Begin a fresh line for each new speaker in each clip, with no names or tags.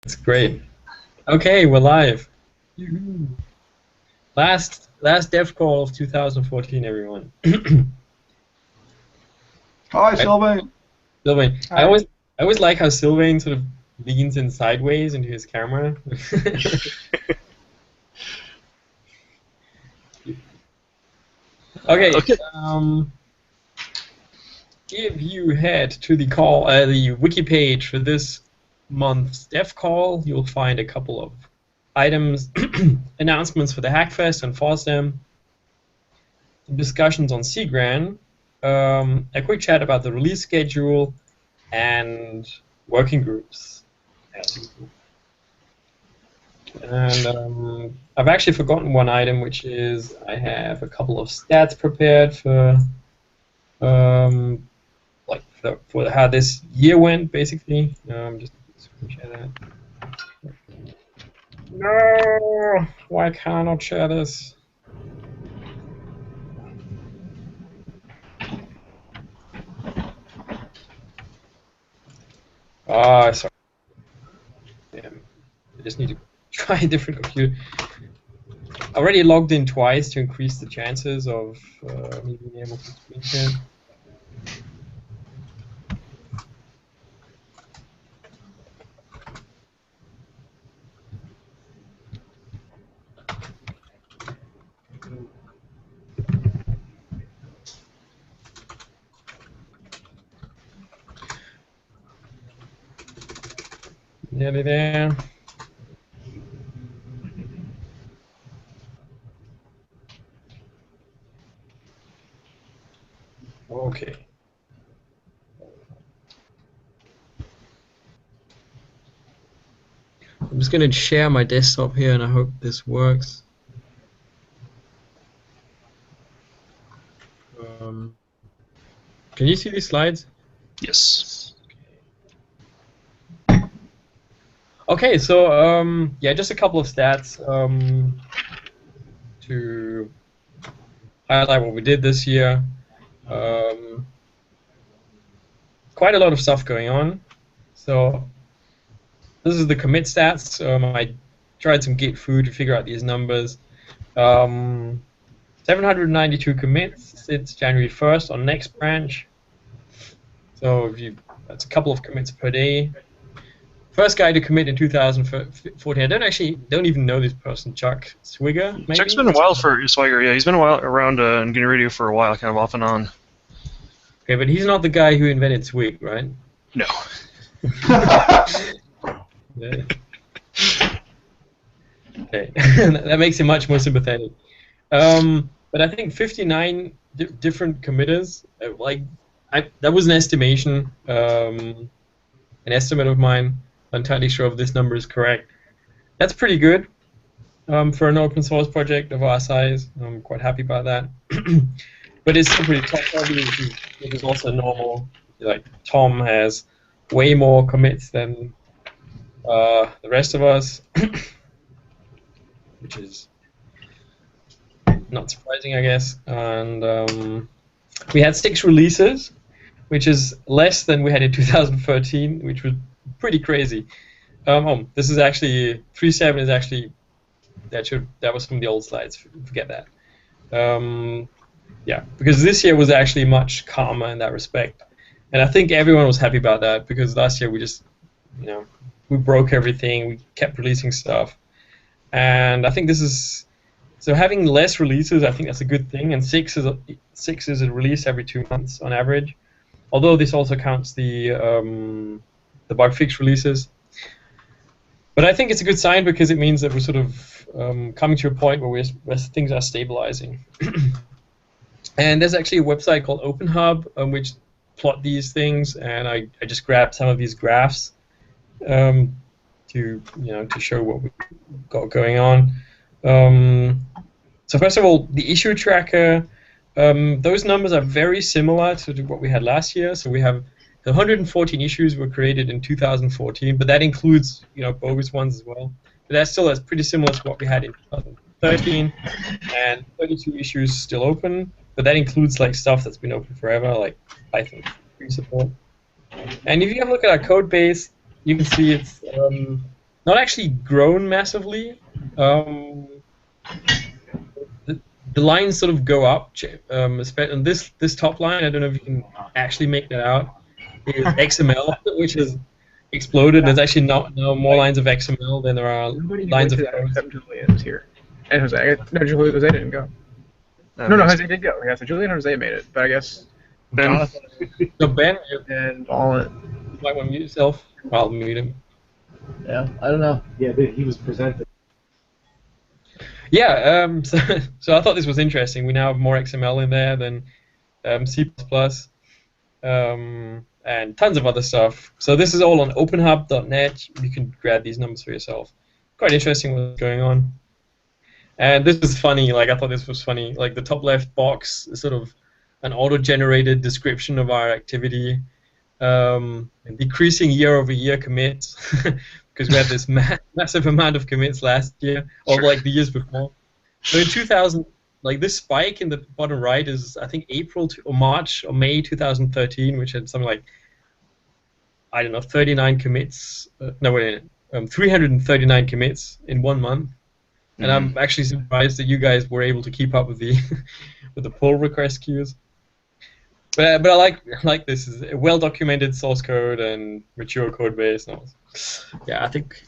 It's great. Okay, we're live. Yoo-hoo. Last dev call of 2014, everyone.
Hi,
Right?
Sylvain.
Sylvain. I
Hi.
always like how Sylvain sort of leans in sideways into his camera. Okay.
Okay.
If you head to the wiki page for this month's dev call, you'll find a couple of items, announcements for the Hackfest and FOSDEM, discussions on Cgran, a quick chat about the release schedule, and working groups. And I've actually forgotten one item, which is I have a couple of stats prepared for for how this year went, basically. Just share that. No, why can't I share this? Ah, sorry. Damn. I just need to try a different computer. I already logged in twice to increase the chances of me being able to screen share. Nearly there. Okay. I'm just going to share my desktop here, and I hope this works. Can you see these slides?
Yes.
Okay, so yeah, just a couple of stats to highlight what we did this year. Quite a lot of stuff going on. So this is the commit stats. I tried some Git food to figure out these numbers. 792 commits since January 1st on next branch. So that's a couple of commits per day. First guy to commit in 2014. I don't even know this person, Chuck Swigger. Maybe?
Chuck's been a while for Swagger. Yeah, he's been a while around on GNU Radio for a while, kind of off and on.
Okay, but he's not the guy who invented Swig, right?
No.
Yeah. Okay, that makes him much more sympathetic. But I think 59 different committers. That was an estimation, an estimate of mine. I'm entirely sure if this number is correct. That's pretty good for an open source project of our size. I'm quite happy about that. But it's still pretty tough, obviously, which is also normal. Like Tom has way more commits than the rest of us, which is not surprising, I guess. And we had 6 releases, which is less than we had in 2013, which was pretty crazy. This is actually 3.7 is actually that was from the old slides. Forget that. Yeah, because this year was actually much calmer in that respect, and I think everyone was happy about that because last year we just, we broke everything. We kept releasing stuff, and I think this is so having less releases. I think that's a good thing, and 6 is a release every 2 months on average. Although this also counts the bug fix releases. But I think it's a good sign because it means that we're sort of coming to a point where things are stabilizing. And there's actually a website called OpenHub which plot these things, and I just grabbed some of these graphs to show what we've got going on. So first of all, the issue tracker. Those numbers are very similar to what we had last year. So we have 114 issues were created in 2014, but that includes bogus ones as well. But that's pretty similar to what we had in 2013, and 32 issues still open. But that includes like stuff that's been open forever, like Python 3 support. And if you have a look at our code base, you can see it's not actually grown massively. Um, the lines sort of go up. And this top line, I don't know if you can actually make that out, is XML, which has exploded. There's actually no more lines of XML than there are
Nobody
lines
went
of
to that
code.
except Julian was here. And Jose. No, Jose didn't go.
That
No,
makes
Jose did go. Yeah, so Julian and Jose made it. But I guess
Ben.
Jonathan
So Ben, you
and Allen.
might want to mute yourself. I'll mute him.
Yeah, I don't know. Yeah, he was presented.
Yeah, so I thought this was interesting. We now have more XML in there than C++, and tons of other stuff. So this is all on openhub.net. You can grab these numbers for yourself. Quite interesting what's going on. And this is funny. Like, I thought this was funny. Like, the top left box is sort of an auto-generated description of our activity. And decreasing year-over-year commits because we had this massive amount of commits last year, or like the years before. So in 2000, like this spike in the bottom right is, I think, April or March or May 2013, which had something like, I don't know, 39 commits. No, wait, 339 commits in 1 month. And I'm actually surprised that you guys were able to keep up with the with the pull request queues. But I like this is a well documented source code and mature code base. And yeah, I think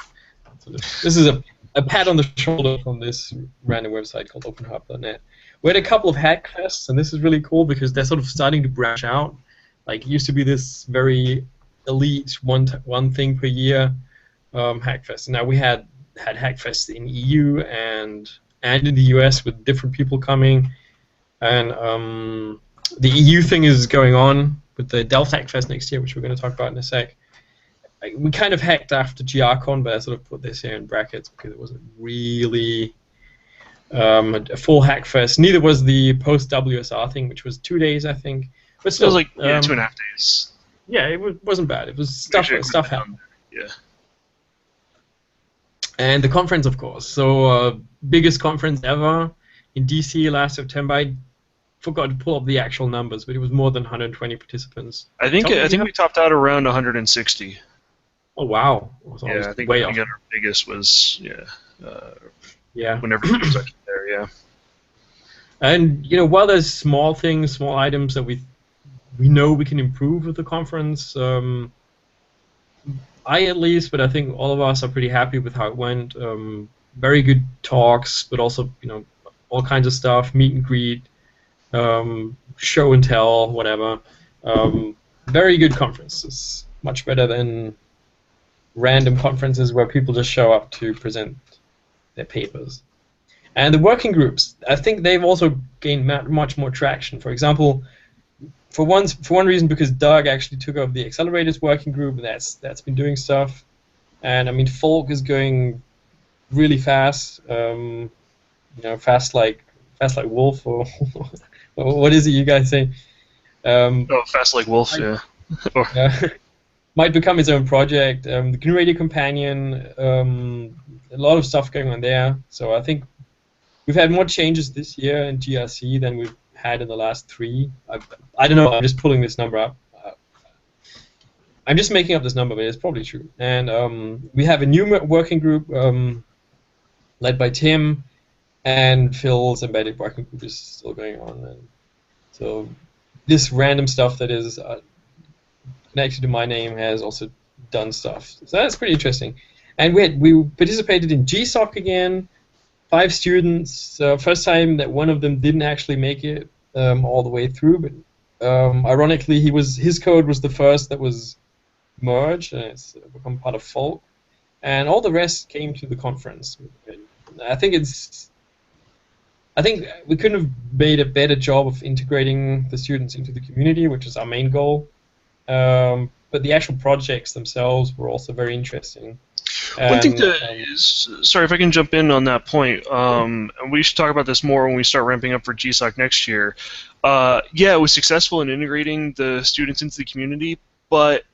this is a pat on the shoulder from this random website called OpenHub.net. We had a couple of hack fests, and this is really cool because they're sort of starting to branch out. Like, it used to be this very elite one thing per year hack fest. Now we had hack fests in EU and in the US with different people coming, and the EU thing is going on with the Delft Hack Fest next year, which we're going to talk about in a sec. We kind of hacked after GRCon, but I sort of put this here in brackets because it wasn't really a full hack fest. Neither was the post WSR thing, which was 2 days, I think. But still,
it was like 2.5 days.
Yeah, it wasn't bad. It was stuff happened.
Yeah.
And the conference, of course. So biggest conference ever in DC last September. I forgot to pull up the actual numbers, but it was more than 120 participants.
I think we topped out around 160.
Oh wow!
Yeah, I think
way
our
off.
biggest was
Yeah.
whenever he was actually there. Yeah.
And while there's small things, small items that we know we can improve with the conference, I at least, but I think all of us are pretty happy with how it went. Very good talks, but also all kinds of stuff, meet and greet. Show and tell, whatever. Very good conferences. Much better than random conferences where people just show up to present their papers. And the working groups, I think they've also gained much more traction. For example, for one reason, because Doug actually took over the accelerators working group, and that's been doing stuff. And I mean, Folk is going really fast. Fast like Wolf, or what is it you guys say?
Fast like Wolf, yeah.
Might become its own project. The GNU Radio Companion, a lot of stuff going on there. So I think we've had more changes this year in GRC than we've had in the last 3. I don't know. I'm just pulling this number up. I'm just making up this number, but it's probably true. And we have a new working group led by Tim, and Phil's embedded working group is still going on. And so this random stuff that is connected to my name has also done stuff. So that's pretty interesting. And we participated in GSOC again. 5 students. First time that one of them didn't actually make it all the way through, but ironically, his code was the first that was merged, and it's become part of Folk. And all the rest came to the conference. I think we couldn't have made a better job of integrating the students into the community, which is our main goal. But the actual projects themselves were also very interesting.
One thing sorry if I can jump in on that point, and we should talk about this more when we start ramping up for GSOC next year. Yeah, it was successful in integrating the students into the community, but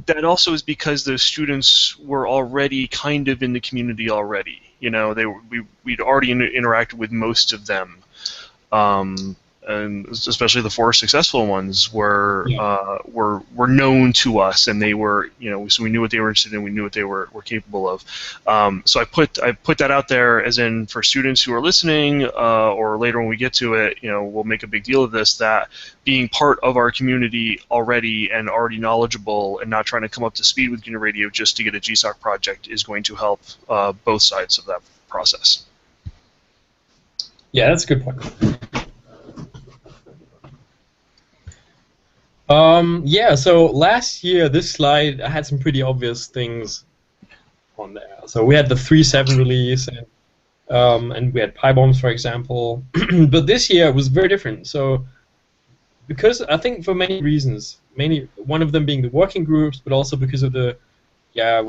that also is because those students were already kind of in the community already. We'd already interacted with most of them. and especially the four successful ones were
Yeah.
were known to us, and they were, so we knew what they were interested in, we knew what they were capable of. So I put that out there, as in for students who are listening, or later when we get to it, we'll make a big deal of this, that being part of our community already and already knowledgeable and not trying to come up to speed with GNU Radio just to get a GSOC project is going to help both sides of that process.
Yeah, that's a good point. Yeah, so last year, this slide, I had some pretty obvious things on there. So we had the 3.7 release, and we had PyBombs, for example. But this year was very different. So because I think for many reasons, mainly one of them being the working groups, but also because of the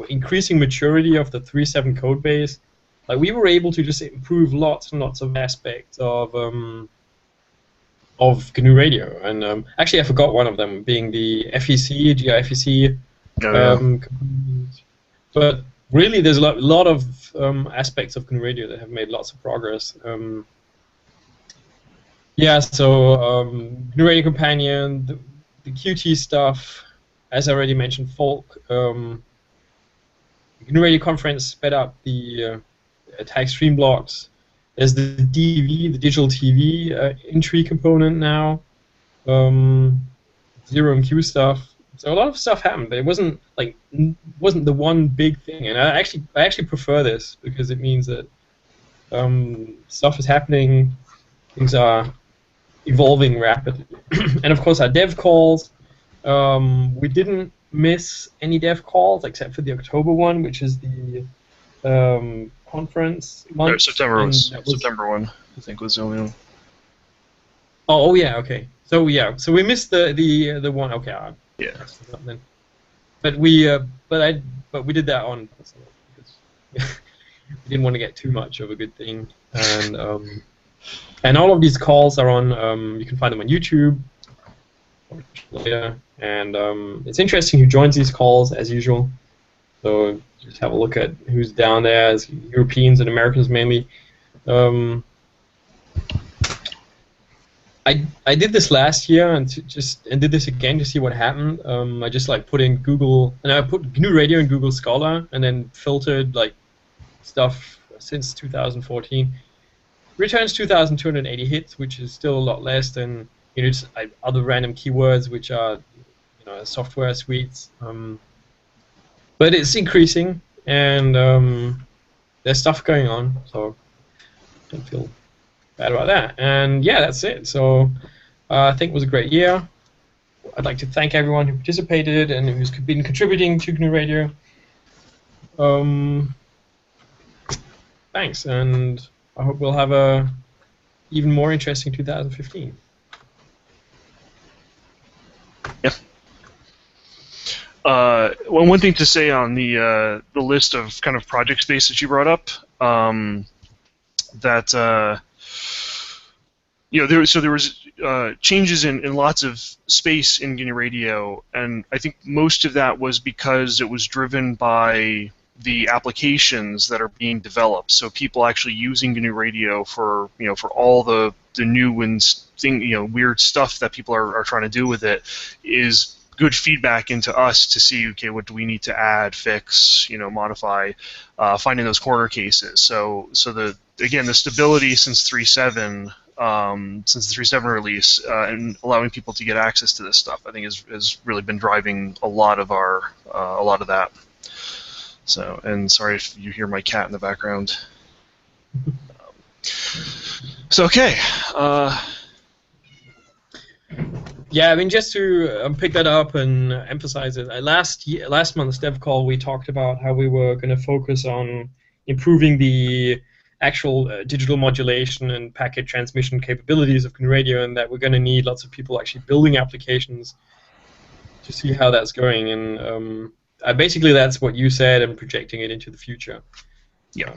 increasing maturity of the 3.7 code base, like we were able to just improve lots and lots of aspects of GNU Radio. And actually, I forgot one of them being the FEC, GIFEC
Oh, yeah.
component. But really, there's a lot of aspects of GNU Radio that have made lots of progress. Yeah, so GNU Radio Companion, the Qt stuff, as I already mentioned, Folk. GNU Radio Conference sped up the tag stream blocks. There's the DV, the digital TV entry component now. Zero MQ stuff. So a lot of stuff happened, but it wasn't the one big thing. And I actually prefer this because it means that stuff is happening, things are evolving rapidly. And of course, our dev calls. We didn't miss any dev calls except for the October one, which is the conference month.
September one, I think, was the only one.
Oh yeah, okay. So we missed the one. Okay,
yeah.
But we did that on because we didn't want to get too much of a good thing, and all of these calls are on. You can find them on YouTube. And it's interesting who joins these calls as usual. So just have a look at who's down there, as Europeans and Americans mainly. I did this last year and did this again to see what happened. I just put in Google, and I put GNU Radio in Google Scholar, and then filtered stuff since 2014. Returns 2,280 hits, which is still a lot less than just other random keywords, which are software suites. But it's increasing, and there's stuff going on, so don't feel bad about that. And yeah, that's it. So I think it was a great year. I'd like to thank everyone who participated and who's been contributing to GNU Radio. Thanks, and I hope we'll have a even more interesting 2015.
Yeah. One thing to say on the list of kind of project space that you brought up, that there was changes in lots of space in GNU Radio, and I think most of that was because it was driven by the applications that are being developed. So people actually using GNU Radio for for all the new and weird stuff that people are trying to do with it is good feedback into us to see, okay, what do we need to add, fix, modify, finding those corner cases. So the stability since 3.7, since the 3.7 release, and allowing people to get access to this stuff, I think has really been driving a lot of that. So, and sorry if you hear my cat in the background. So okay.
Yeah, I mean, just to pick that up and emphasize it, last month's dev call, we talked about how we were going to focus on improving the actual digital modulation and packet transmission capabilities of GNU Radio, and that we're going to need lots of people actually building applications to see how that's going. And basically, that's what you said, and projecting it into the future.
Yeah.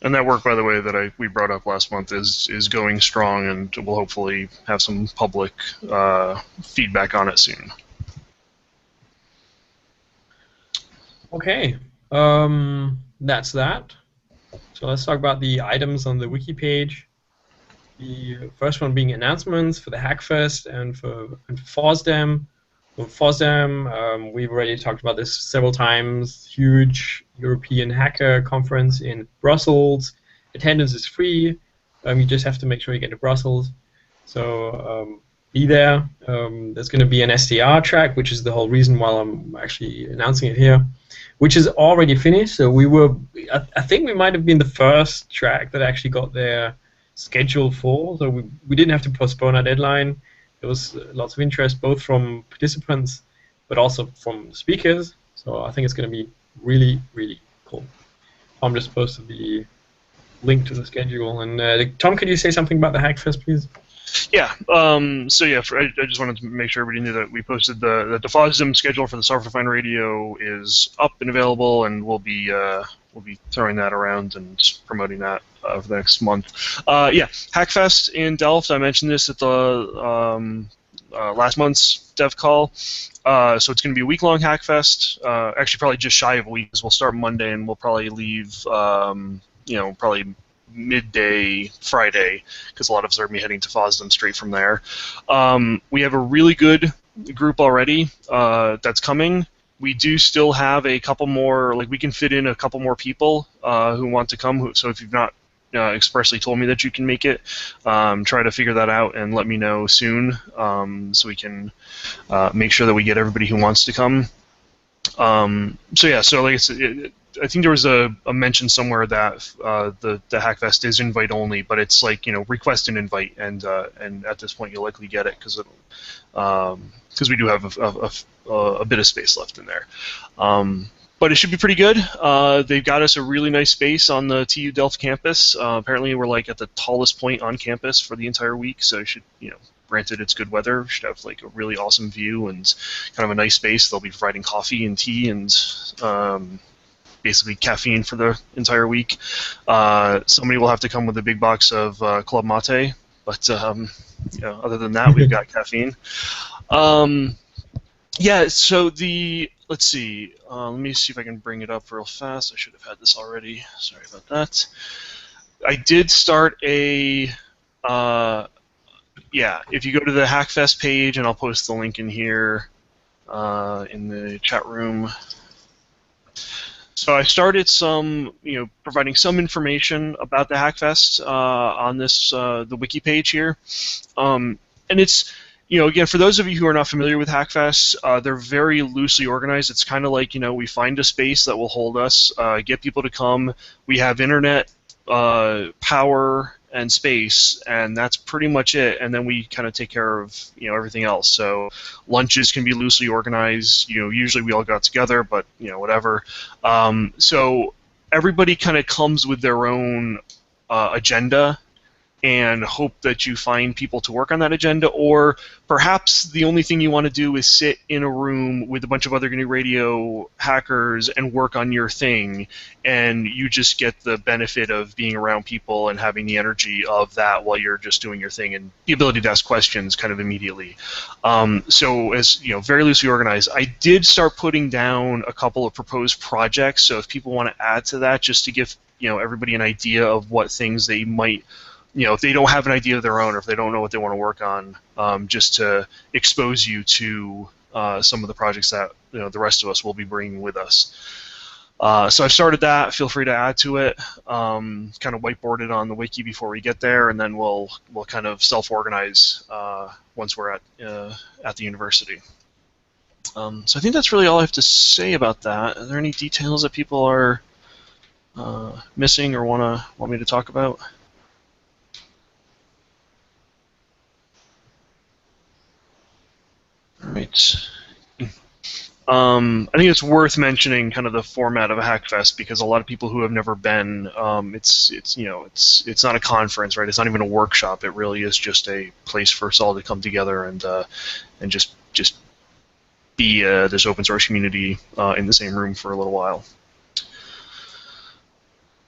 And that work, by the way, that we brought up last month is going strong, and we'll hopefully have some public feedback on it soon.
Okay, that's that. So let's talk about the items on the wiki page. The first one being announcements for the Hackfest and for FOSDEM. For FOSDEM, we've already talked about this several times. Huge European hacker conference in Brussels. Attendance is free. You just have to make sure you get to Brussels. So be there. There's going to be an SDR track, which is the whole reason why I'm actually announcing it here, which is already finished. So I think we might have been the first track that actually got their schedule full. So we didn't have to postpone our deadline. There was lots of interest both from participants but also from speakers. So I think it's going to be really, really cool. I'm just posted the link to the schedule. And Tom, could you say something about the Hackfest, please?
Yeah. So yeah, I just wanted to make sure everybody knew that we posted the FOSDEM schedule for the Software-Defined Radio is up and available, and we'll be throwing that around and promoting that for the next month. Yeah, Hackfest in Delft. I mentioned this at the last month's dev call. So it's going to be a week-long Hackfest. Actually, probably just shy of a week, because we'll start Monday and we'll probably leave. Probably midday Friday, because a lot of us are going to be heading to FOSDEM straight from there. We have a really good group already that's coming. We do still have a couple more, like we can fit in a couple more people who want to come. So if you've not expressly told me that you can make it, try to figure that out and let me know soon, so we can make sure that we get everybody who wants to come. So yeah, so like I think there was a mention somewhere that the Hackfest is invite only, but it's like, request an invite, and at this point you'll likely get it because we do have a bit of space left in there. But it should be pretty good. They've got us a really nice space on the TU Delft campus. Apparently we're like at the tallest point on campus for the entire week, so it should, granted it's good weather, should have like a really awesome view and kind of a nice space. They'll be providing coffee and tea and basically caffeine for the entire week. Somebody will have to come with a big box of Club Mate, but other than that, we've got caffeine. Yeah, so let's see. Let me see if I can bring it up real fast. I should have had this already. Sorry about that. I did start a... yeah, if you go to the Hackfest page, and I'll post the link in here in the chat room. So I started providing some information about the Hackfest on the wiki page here, and it's, again, for those of you who are not familiar with Hackfest, they're very loosely organized. It's kind of like, we find a space that will hold us, get people to come. We have internet, power, and space, and that's pretty much it. And then we kind of take care of everything else. So lunches can be loosely organized. Usually we all got together, but whatever. So everybody kind of comes with their own agenda, and hope that you find people to work on that agenda, or perhaps the only thing you want to do is sit in a room with a bunch of other GNU Radio hackers and work on your thing, and you just get the benefit of being around people and having the energy of that while you're just doing your thing, and the ability to ask questions kind of immediately. So as very loosely organized. I did start putting down a couple of proposed projects, so if people want to add to that, just to give everybody an idea of what things they might, if they don't have an idea of their own, or if they don't know what they want to work on, just to expose you to some of the projects that the rest of us will be bringing with us. So I've started that. Feel free to add to it. Kind of whiteboard it on the wiki before we get there, and then we'll kind of self-organize once we're at the university. So I think that's really all I have to say about that. Are there any details that people are missing or want me to talk about? All right. I think it's worth mentioning kind of the format of a Hackfest, because a lot of people who have never been, it's not a conference, right? It's not even a workshop. It really is just a place for us all to come together and just be this open source community in the same room for a little while.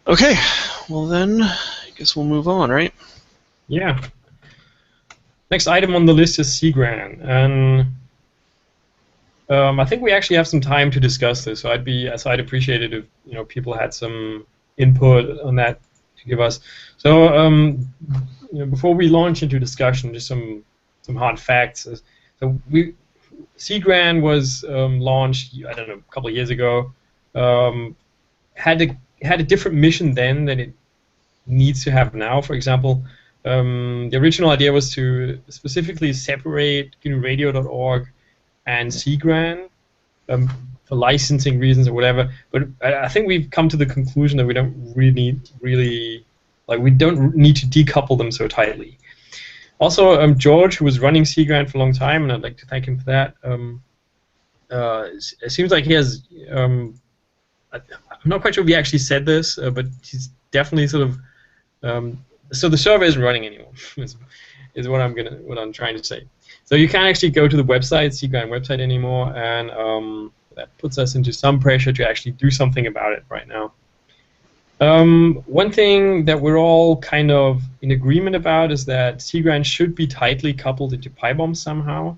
Okay, well then, I guess we'll move on, right?
Yeah. Next item on the list is SIGGRAPH, and I think we actually have some time to discuss this. So I'd appreciate it if people had some input on that to give us. So before we launch into discussion, just some hard facts. So CGRAN was launched, I don't know, a couple of years ago. Had a different mission then than it needs to have now. For example, the original idea was to specifically separate GNURadio.org and CGRAN for licensing reasons or whatever. But I think we've come to the conclusion that we don't we don't need to decouple them so tightly. Also, George, who was running CGRAN for a long time, and I'd like to thank him for that. It seems like he has. I'm not quite sure if he actually said this, but he's definitely sort of. So the server isn't running anymore. is what I'm trying to say. So you can't actually go to the website, CGRAN website anymore, and that puts us into some pressure to actually do something about it right now. One thing that we're all kind of in agreement about is that CGRAN should be tightly coupled into PyBombs somehow.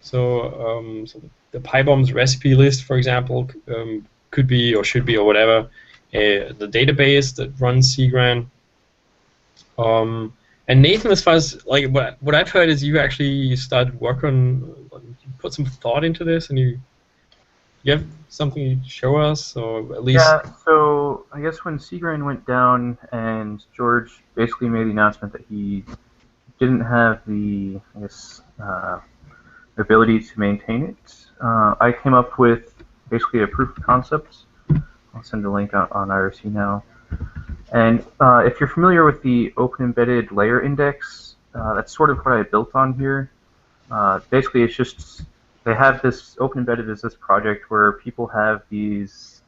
So, the PyBombs recipe list, for example, could be or should be or whatever the database that runs CGRAN. And Nathan, as far as like what I've heard is you actually started work on, you put some thought into this, and you have something you'd show us, or at least.
Yeah. So I guess when CGRAN went down, and George basically made the announcement that he didn't have the ability to maintain it, I came up with basically a proof of concept. I'll send a link out on IRC now. And if you're familiar with the Open Embedded Layer Index, that's sort of what I built on here. Basically, it's just they have this Open Embedded is this project where people have these,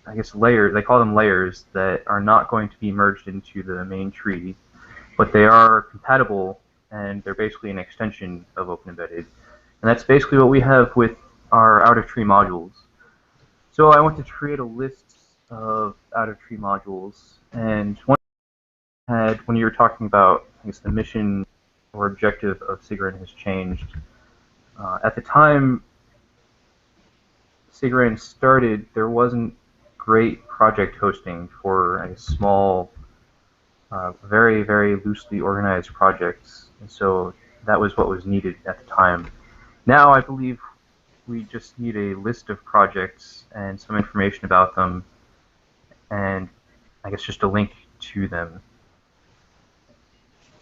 I guess, layers. They call them layers that are not going to be merged into the main tree, but they are compatible, and they're basically an extension of Open Embedded. And that's basically what we have with our out-of-tree modules. So I want to create a list of out-of-tree modules, and when you were talking about, I guess, the mission or objective of CGRAN has changed. At the time CGRAN started, there wasn't great project hosting for small, very, very loosely organized projects, and so that was what was needed at the time. Now I believe we just need a list of projects and some information about them, and I guess just a link to them.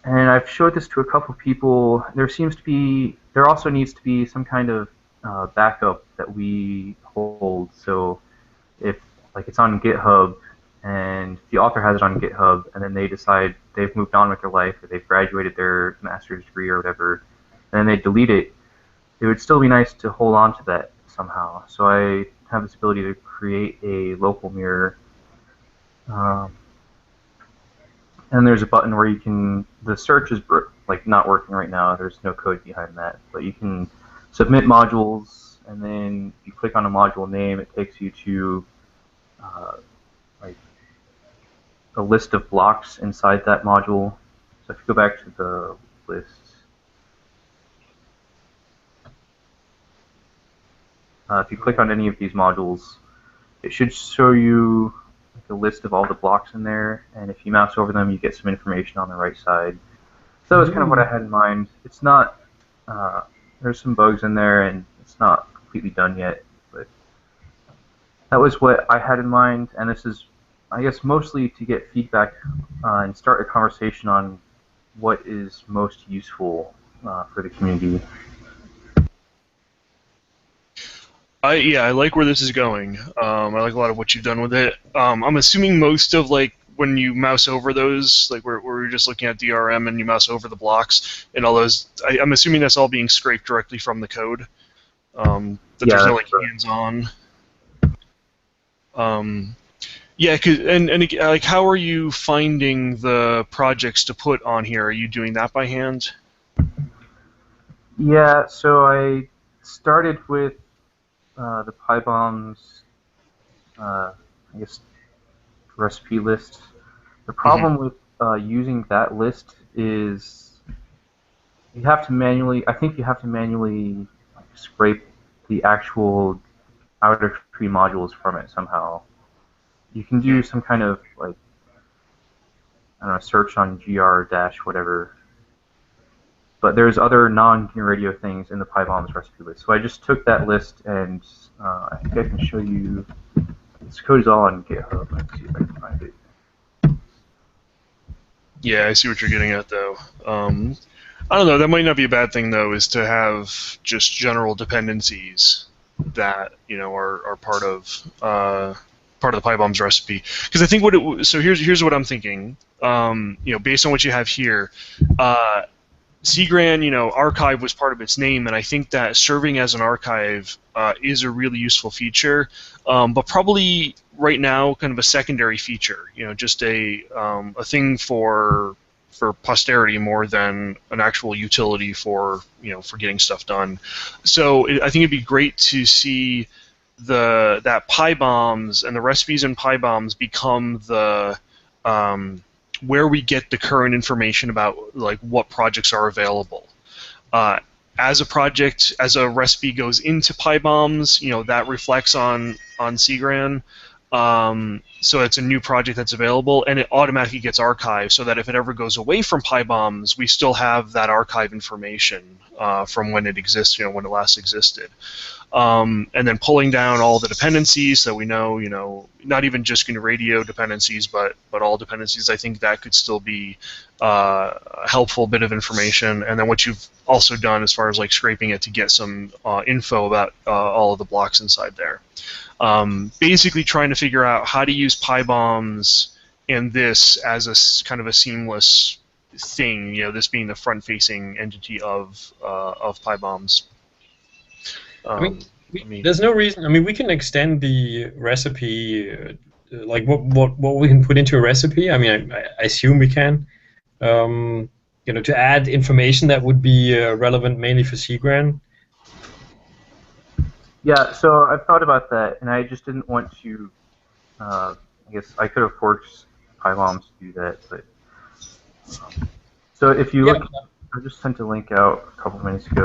And I've showed this to a couple of people. There also needs to be some kind of backup that we hold. So if it's on GitHub and the author has it on GitHub, and then they decide they've moved on with their life, or they've graduated their master's degree or whatever, and then they delete it, it would still be nice to hold on to that somehow. So I have this ability to create a local mirror. And there's a button where you can, the search is not working right now, there's no code behind that, but you can submit modules, and then if you click on a module name, it takes you to a list of blocks inside that module. So if you go back to the list, if you click on any of these modules, it should show you a list of all the blocks in there, and if you mouse over them, you get some information on the right side. So that was kind of what I had in mind. It's not, there's some bugs in there, and it's not completely done yet, but that was what I had in mind, and this is, I guess, mostly to get feedback and start a conversation on what is most useful for the community.
I like where this is going. I like a lot of what you've done with it. I'm assuming most of when you mouse over those, where we're just looking at DRM and you mouse over the blocks and all those. I'm assuming that's all being scraped directly from the code. There's no hands-on. How are you finding the projects to put on here? Are you doing that by hand?
Yeah. So I started with the PyBombs, I guess, recipe list. The problem with using that list is you have to manually, scrape the actual out-of-tree modules from it somehow. You can do some kind of I don't know, search on gr dash whatever. But there's other non-GNU Radio things in the PyBombs recipe list. So I just took that list and I think I can show you. This code is all on GitHub. Let's see if I can find it.
Yeah, I see what you're getting at, though. I don't know. That might not be a bad thing, though, is to have just general dependencies that are part of the PyBombs recipe. Because I think so here's what I'm thinking. Based on what you have here, Cgran, archive was part of its name, and I think that serving as an archive is a really useful feature, but probably right now kind of a secondary feature. Just a thing for posterity more than an actual utility for getting stuff done. So I think it'd be great to see that PyBombs and the recipes in PyBombs become the where we get the current information about like what projects are available. As a recipe goes into PyBombs, that reflects on Cgran. So it's a new project that's available, and it automatically gets archived, so that if it ever goes away from PyBombs, we still have that archive information from when it exists, when it last existed. And then pulling down all the dependencies, so we know, not even just GNU Radio dependencies, but all dependencies. I think that could still be a helpful bit of information. And then what you've also done as far as like scraping it to get some info about all of the blocks inside there. Basically trying to figure out how to use PyBombs and this as a kind of a seamless thing, this being the front-facing entity of PyBombs.
There's no reason. I mean, we can extend the recipe, like what we can put into a recipe. I mean, I assume we can. To add information that would be relevant mainly for Cgran.
Yeah, so I've thought about that, and I just didn't want to. I guess I could have forced PyBombs to do that, but so if you look, I just sent a link out a couple minutes ago.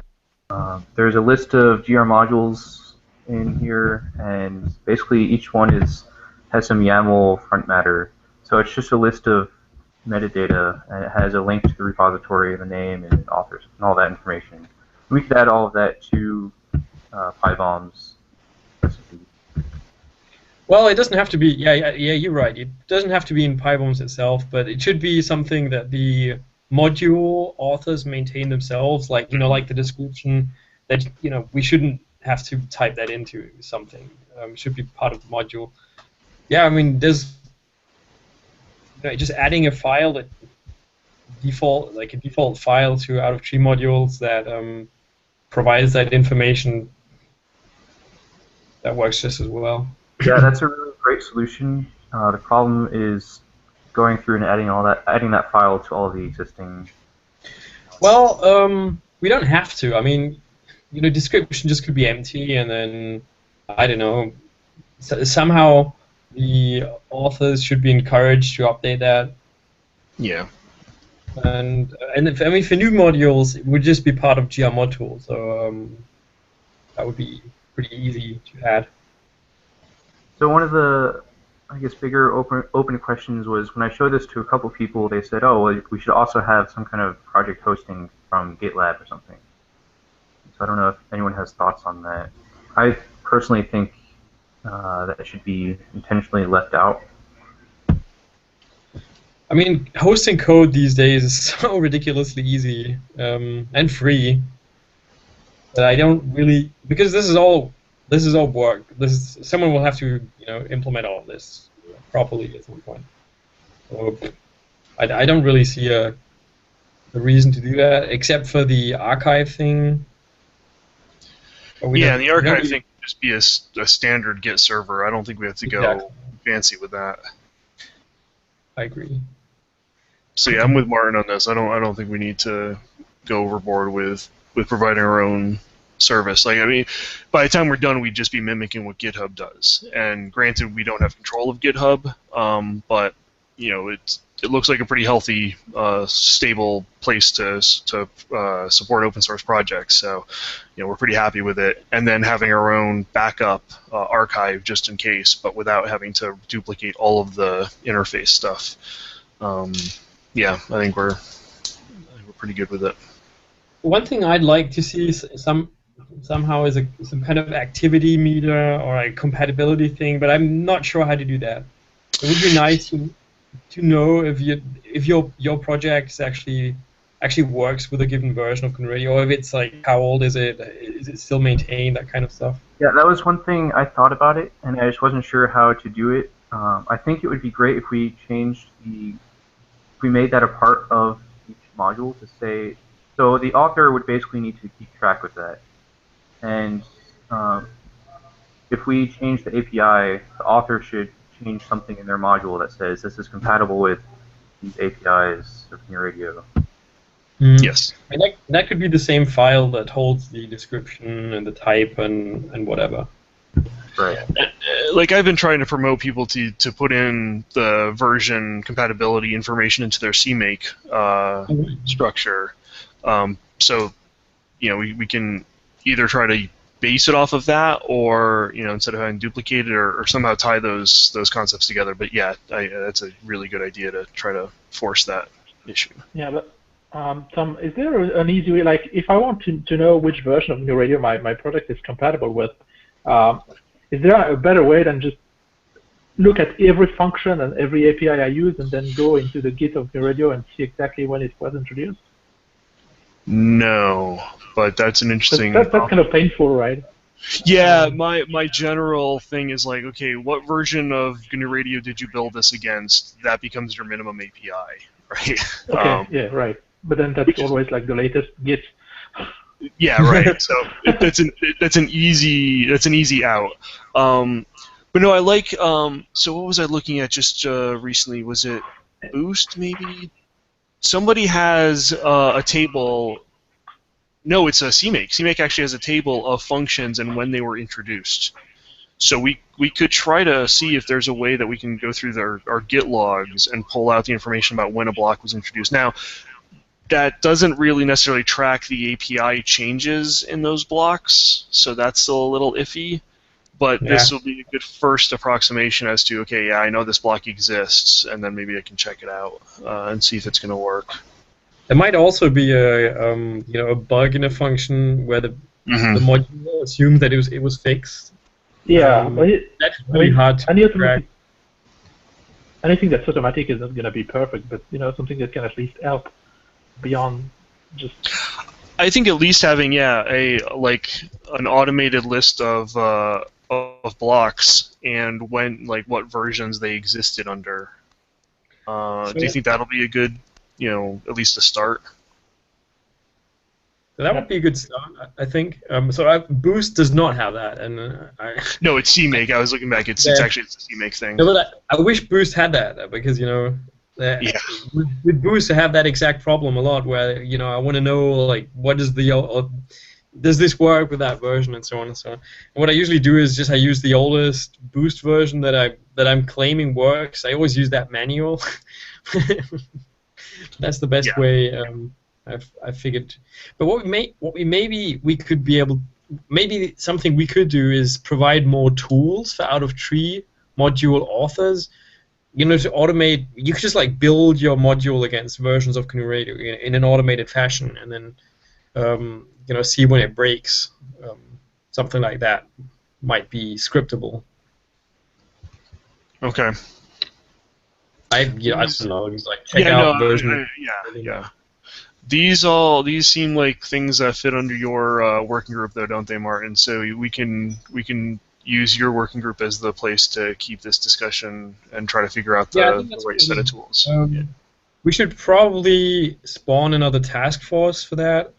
There's a list of GR modules in here, and basically each one has some YAML front matter. So it's just a list of metadata, and it has a link to the repository, the name, and authors, and all that information. We could add all of that to PyBombs recipe.
Well, it doesn't have to be. Yeah, you're right. It doesn't have to be in PyBombs itself, but it should be something that the module authors maintain themselves, like like the description. That we shouldn't have to type that into something. It should be part of the module. Yeah, I mean, there's just adding a file that a default file to out of tree modules that provides that information. That works just as well.
Yeah, that's a really great solution. The problem is going through and adding that file to all of the existing.
Well, we don't have to. I mean, description just could be empty, and then I don't know. Somehow the authors should be encouraged to update that.
Yeah.
And for new modules, it would just be part of GR module, so that would be pretty easy to add.
So one of the, I guess, bigger open questions was when I showed this to a couple people, they said, "Oh, well, we should also have some kind of project hosting from GitLab or something." So I don't know if anyone has thoughts on that. I personally think that it should be intentionally left out.
I mean, hosting code these days is so ridiculously easy and free that I don't really, because this is all work. Someone will have to implement all of this properly at some point. So I don't really see a reason to do that except for the archive thing.
Yeah, and the archive thing could just be a standard Git server. I don't think we have to go fancy with that.
I agree.
So yeah, I'm with Martin on this. I don't think we need to go overboard with providing our own service. Like, I mean, by the time we're done, we'd just be mimicking what GitHub does. And granted, we don't have control of GitHub, but it looks like a pretty healthy, stable place to support open source projects. So, we're pretty happy with it. And then having our own backup archive just in case, but without having to duplicate all of the interface stuff. Yeah, I think we're pretty good with it.
One thing I'd like to see somehow is some kind of activity meter or a compatibility thing, but I'm not sure how to do that. It would be nice to know if your project actually works with a given version of GNU Radio, or if it's like how old is it still maintained, that kind of stuff.
Yeah, that was one thing I thought about it, and I just wasn't sure how to do it. I think it would be great if we if we made that a part of each module to say, so the author would basically need to keep track of that. And if we change the API, the author should change something in their module that says this is compatible with these APIs of GNU Radio.
Yes.
And that could be the same file that holds the description and the type and whatever.
Right.
Like, I've been trying to promote people to put in the version compatibility information into their CMake structure. So, we can either try to base it off of that, or instead of having duplicated, or somehow tie those concepts together. But yeah, that's a really good idea to try to force that issue.
Yeah, but Tom, is there an easy way? Like, if I want to know which version of GNU Radio my product is compatible with, is there a better way than just look at every function and every API I use, and then go into the Git of GNU Radio and see exactly when it was introduced?
No, but that's an interesting.
That's kind of painful, right?
Yeah, my general thing is like, okay, what version of GNU Radio did you build this against? That becomes your minimum API, right?
Okay, yeah, right. But then that's always like the latest Git.
Yeah, right. So that's an easy out. But no, I like. So what was I looking at just recently? Was it Boost maybe? Somebody has a table. No, it's a CMake. CMake actually has a table of functions and when they were introduced. So we could try to see if there's a way that we can go through our Git logs and pull out the information about when a block was introduced. Now, that doesn't really necessarily track the API changes in those blocks, so that's still a little iffy. But this will be a good first approximation as to, okay, yeah, I know this block exists, and then maybe I can check it out and see if it's going to work.
There might also be a bug in a function where the module assumes that it was fixed.
Yeah,
that's really hard to track.
Anything that's automatic is not going to be perfect, but something that can at least help beyond just.
I think at least having an automated list of blocks and what versions they existed under. Do you think that'll be a good, at least a start?
So that would be a good start, I think. Boost does not have that, and
No, it's CMake. I was looking back. It's actually a CMake thing.
No, but I wish Boost had that, because with Boost I have that exact problem a lot, where I want to know what is does this work with that version, and so on and so on. And what I usually do is I use the oldest Boost version that I'm claiming works. I always use that manual. That's the best way. I figured. But maybe something we could do is provide more tools for out-of-tree module authors. To automate. You could just build your module against versions of GNU Radio in an automated fashion, and then see when it breaks. Something like that might be scriptable.
Okay.
I don't know. Check out version.
Yeah. These seem like things that fit under your working group, though, don't they, Martin? So we can use your working group as the place to keep this discussion and try to figure out the right set of tools.
We should probably spawn another task force for that,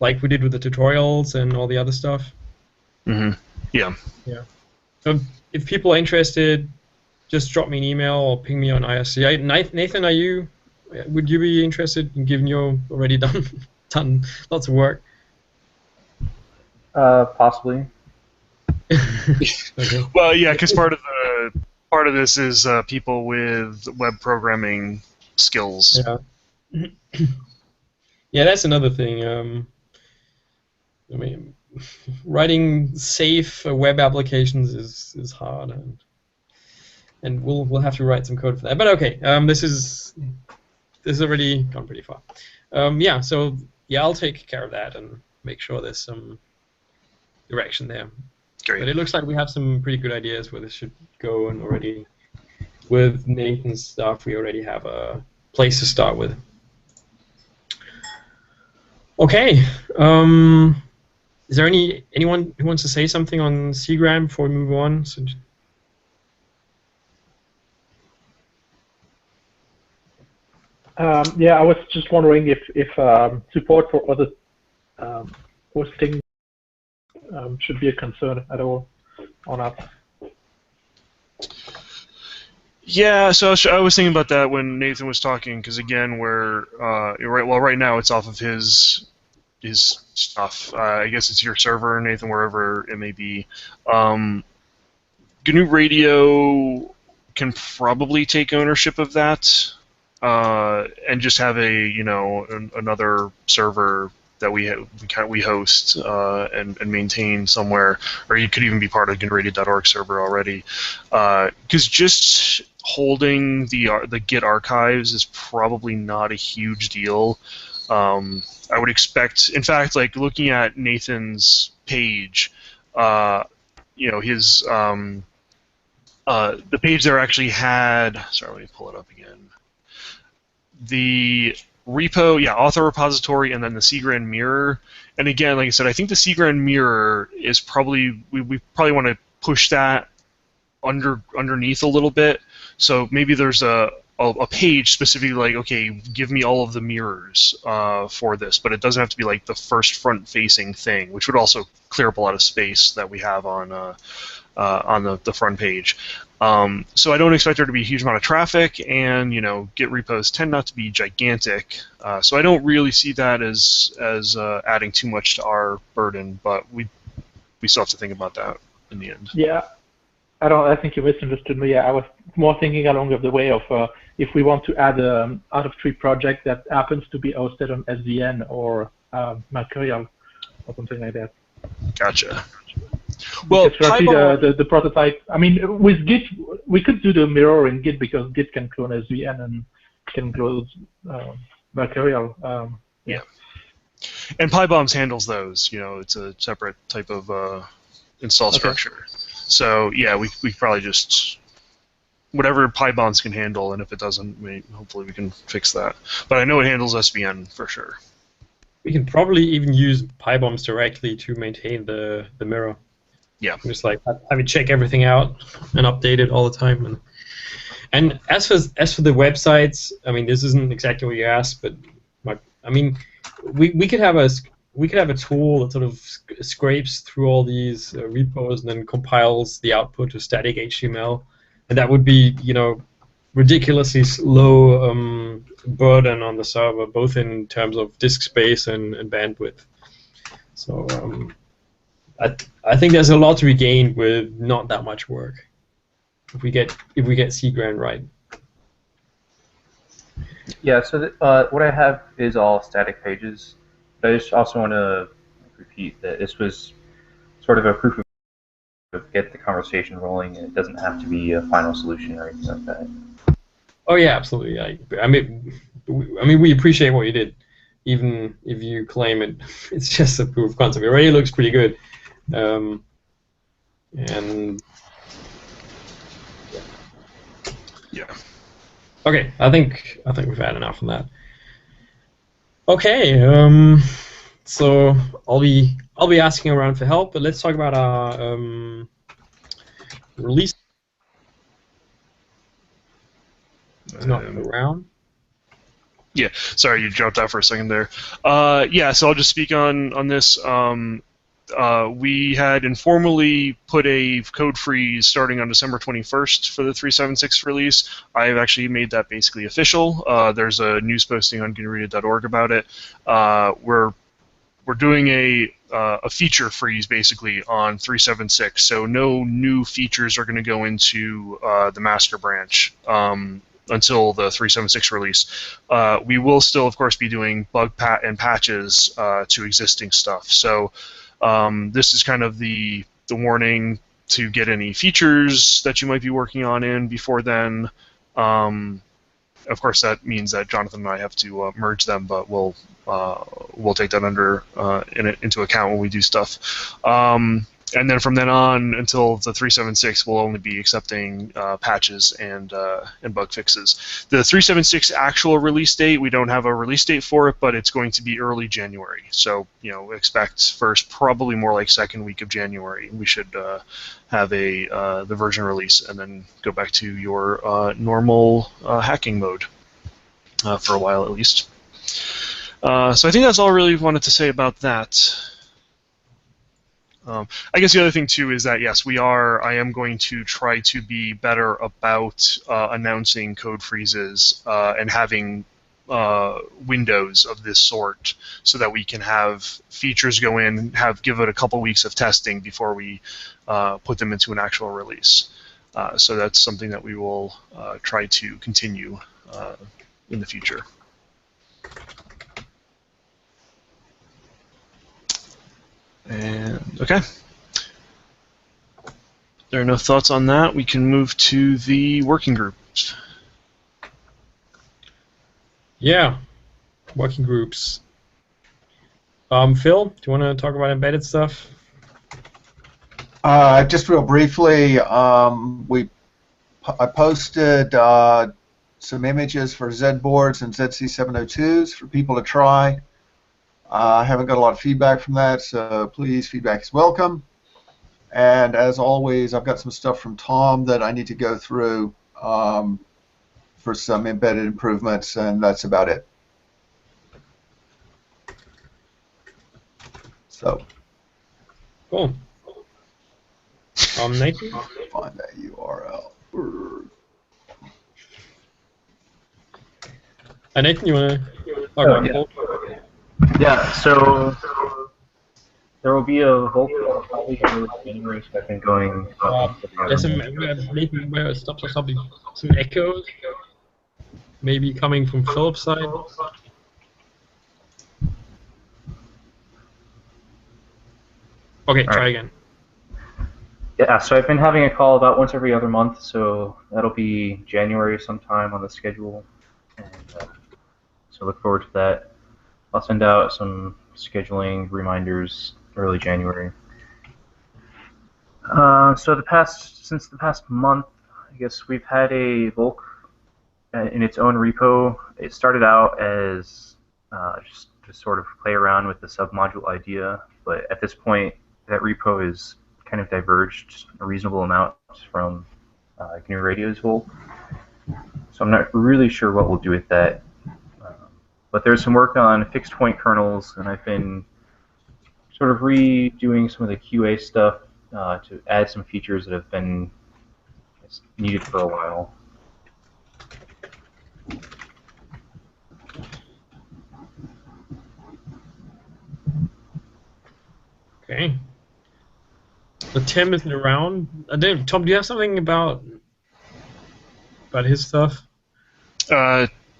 like we did with the tutorials and all the other stuff.
Mm-hmm. Yeah.
Yeah. So if people are interested, just drop me an email or ping me on IRC. Nathan, would you be interested in given you've already done lots of work?
Possibly.
Okay.
Well, yeah, because part of this is people with web programming skills.
Yeah. Yeah, that's another thing. Writing safe web applications is hard, and and we'll have to write some code for that. But okay, this is already gone pretty far. Yeah, so yeah, I'll take care of that and make sure there's some direction there.
Great.
But it looks like we have some pretty good ideas where this should go, and already with Nathan's stuff, we already have a place to start with. Okay. Is there anyone who wants to say something on Cgram before we move on? So,
yeah, I was just wondering if support for other hosting should be a concern at all or not.
Yeah, so I was thinking about that when Nathan was talking, because again, right now it's off of his stuff. I guess it's your server, Nathan, wherever it may be. GNU Radio can probably take ownership of that, and just have another server that we host and maintain somewhere, or you could even be part of GNURadio.org server already. Because just holding the Git archives is probably not a huge deal. I would expect, in fact, like looking at Nathan's page, his the page there actually had. Sorry, let me pull it up again. The repo, yeah, author repository, and then the Cgram mirror. And again, like I said, I think the Cgram mirror is probably we probably want to push that underneath a little bit. So maybe there's a page specifically like, okay, give me all of the mirrors for this, but it doesn't have to be like the first front-facing thing, which would also clear up a lot of space that we have on the front page. So I don't expect there to be a huge amount of traffic, and Git repos tend not to be gigantic. So I don't really see that as adding too much to our burden, but we still have to think about that in the end.
Yeah. I think you misunderstood me. I was more thinking along the way of if we want to add out of tree project that happens to be hosted on SVN or Mercurial or something like that.
Gotcha. Well,
the prototype. I mean, with Git, we could do the mirror in Git because Git can clone SVN and can clone Mercurial.
Yeah. And PyBombs handles those. It's a separate type of install structure. So yeah, we probably just whatever PyBombs can handle, and if it doesn't, hopefully we can fix that. But I know it handles SVN for sure.
We can probably even use PyBombs directly to maintain the mirror.
Yeah.
Just like have it check everything out and update it all the time. And as for the websites, I mean, this isn't exactly what you asked, but I mean, we could have a tool that sort of scrapes through all these repos and then compiles the output to static HTML, and that would be ridiculously low burden on the server, both in terms of disk space and bandwidth. So I think there's a lot to be gained with not that much work if we get Cgram right.
Yeah. So what I have is all static pages. I just also want to repeat that this was sort of a proof of get the conversation rolling, and it doesn't have to be a final solution or anything like that.
Oh yeah, absolutely. I mean, we appreciate what you did, even if you claim it's just a proof of concept. It already looks pretty good, and
yeah.
Okay, I think we've had enough on that. Okay, so I'll be asking around for help, but let's talk about our release. It's not around.
Yeah, sorry, you dropped out for a second there. Yeah, so I'll just speak on this. We had informally put a code freeze starting on December 21st for the 3.7.6 release. I have actually made that basically official. There's a news posting on GNURadio.org about it. We're doing a feature freeze basically on 3.7.6, so no new features are going to go into the master branch until the 3.7.6 release. We will still, of course, be doing bug and patches to existing stuff. So this is kind of the warning to get any features that you might be working on in before then. Of course, that means that Jonathan and I have to merge them, but we'll take that into account when we do stuff. And then from then on until the 376, we'll only be accepting patches and bug fixes. The 376 actual release date, we don't have a release date for it, but it's going to be early January. So expect first, probably more like second week of January. We should have the version release, and then go back to your normal hacking mode for a while at least. So I think that's all I really wanted to say about that. I guess the other thing too is that yes, I am going to try to be better about announcing code freezes and having windows of this sort, so that we can have features go in, give it a couple weeks of testing before we put them into an actual release. So that's something that we will try to continue in the future. And okay, there are no thoughts on that. We can move to the working groups.
Yeah, working groups. Phil, do you want to talk about embedded stuff?
Just real briefly, I posted some images for Z boards and ZC702s for people to try. I haven't got a lot of feedback from that, so please, feedback is welcome. And as always, I've got some stuff from Tom that I need to go through for some embedded improvements, and that's about it. So.
Cool. Nathan?
Find that URL.
Nathan, you want to talk about Volt?
Yeah, so there will be a Volt probably in January, so I've been going.
There's Nathan, stop. Some echoes, maybe coming from Philip's side. Okay, try again.
Yeah, so I've been having a call about once every other month, so that'll be January sometime on the schedule, and so look forward to that. I'll send out some scheduling reminders early January. So since the past month, I guess we've had a Volk in its own repo. It started out as just to sort of play around with the submodule idea, but at this point, that repo is kind of diverged a reasonable amount from GNU Radio's Volk. So I'm not really sure what we'll do with that. But there's some work on fixed point kernels, and I've been sort of redoing some of the QA stuff to add some features that have been needed for a while.
Okay. So Tim isn't around. Tom, do you have something about his stuff?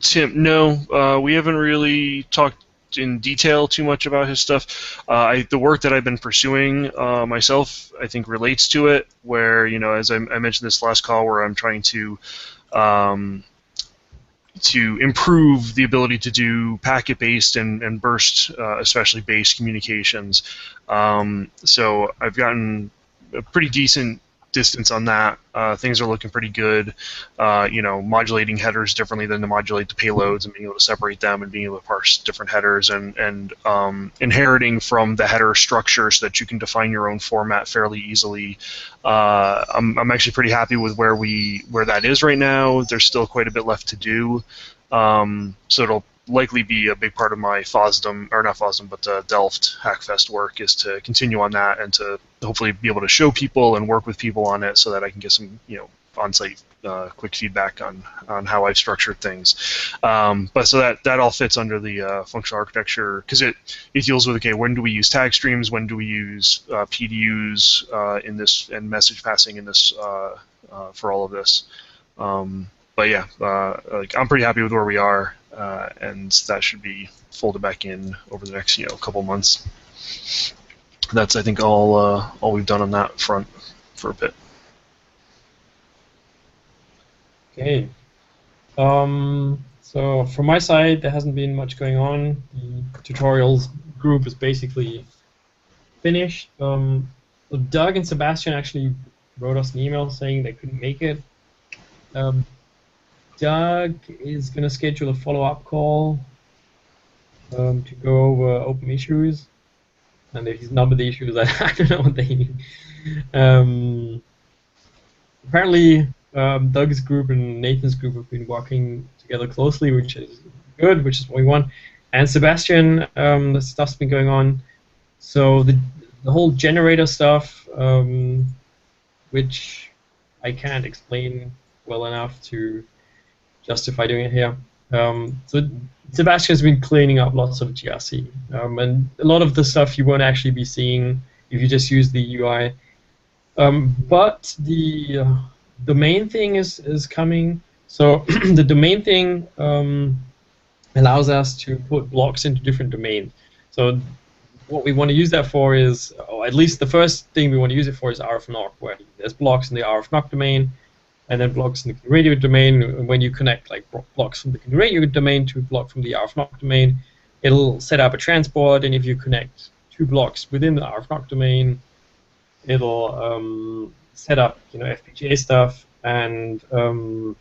Tim, no, we haven't really talked in detail too much about his stuff. The work that I've been pursuing myself, I think, relates to it. Where as I mentioned this last call, where I'm trying to improve the ability to do packet-based and burst, especially based communications. So I've gotten a pretty decent distance on that. Things are looking pretty good. Modulating headers differently than to modulate the payloads, and being able to separate them, and being able to parse different headers, and inheriting from the header structure so that you can define your own format fairly easily. I'm actually pretty happy with where that is right now. There's still quite a bit left to do. So it'll likely be a big part of my FOSDEM, or not FOSDEM, but Delft Hackfest work, is to continue on that and to hopefully be able to show people and work with people on it, so that I can get some on-site quick feedback on how I've structured things. But so that all fits under the functional architecture, because it deals with, okay, when do we use tag streams, when do we use PDUs in this, and message passing in this for all of this. But yeah, I'm pretty happy with where we are, and that should be folded back in over the next couple months. That's, I think, all we've done on that front for a bit.
Okay. So from my side, there hasn't been much going on. The tutorials group is basically finished. Doug and Sebastian actually wrote us an email saying they couldn't make it. Doug is going to schedule a follow-up call to go over open issues. And if he's numbered the issues, I don't know what they mean. Apparently, Doug's group and Nathan's group have been working together closely, which is good, which is what we want. And Sebastian, the stuff's been going on. So the whole generator stuff, which I can't explain well enough to justify doing it here. So Sebastian's been cleaning up lots of GRC, and a lot of the stuff you won't actually be seeing if you just use the UI. But the domain thing is coming. So the domain thing allows us to put blocks into different domains. So what we want to use that for is, or at least the first thing we want to use it for is RFNOC, where there's blocks in the RFNOC domain, and then blocks in the radio domain. When you connect like blocks from the radio domain to a block from the RFNOC domain, it'll set up a transport, and if you connect two blocks within the RFNOC domain, it'll set up FPGA stuff. And so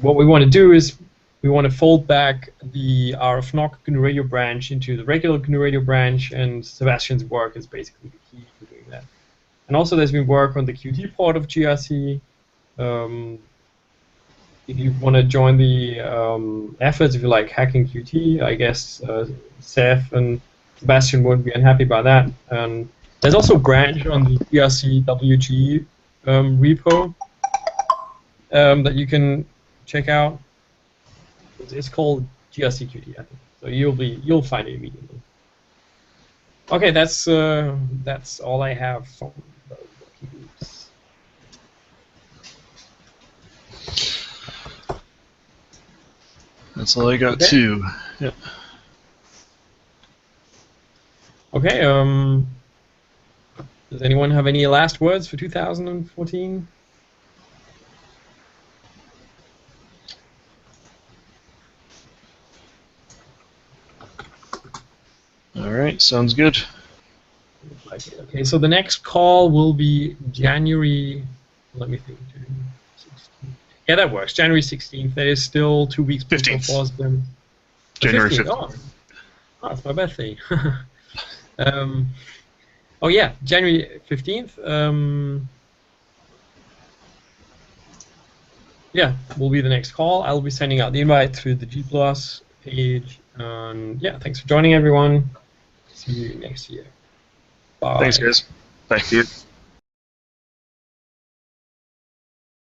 what we want to do is we want to fold back the RFNOC GNU radio branch into the regular GNU radio branch, and Sebastian's work is basically the key for doing that. And also there's been work on the Qt port of GRC. If you want to join the efforts, if you like hacking Qt, I guess Seth and Sebastian won't be unhappy about that. And there's also a branch on the GRC WG repo that you can check out. It's called GRC Qt, I think. So you'll find it immediately. Okay, that's all I have from the working groups.
That's all I got
Okay.
too. Yep.
Okay. Does anyone have any last words for 2014?
All right, sounds good.
Okay, so the next call will be January. Let me think. January 16th. Yeah, that works. January 16th. There is still 2 weeks before
15th.
FOSDEM.
January
15th. Oh, it's my birthday. Oh yeah, January 15th. Yeah, will be the next call. I'll be sending out the invite through the G+ page. Yeah, thanks for joining, everyone. See you next year. Bye.
Thanks, guys. Bye.
See you.